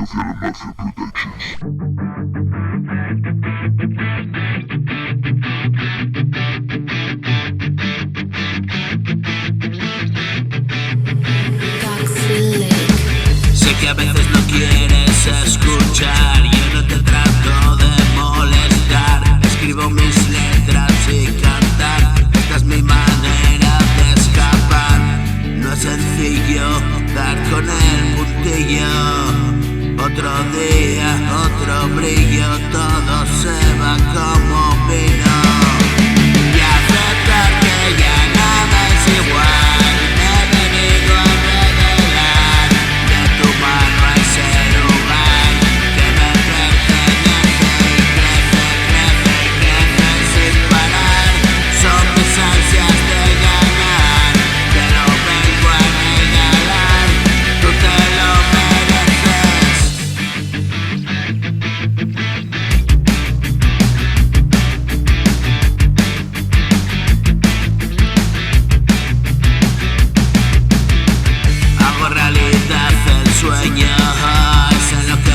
Social Mafia Productions. Sé que a veces no quieres escuchar, yo no te trato de molestar. Escribo mis letras y cantar, esta es mi manera de escapar. No es sencillo dar con el puntillo. Otro día, otro brillo, todo se va como vino. Y aceptar que ya nada es igual. Sueño es en lo que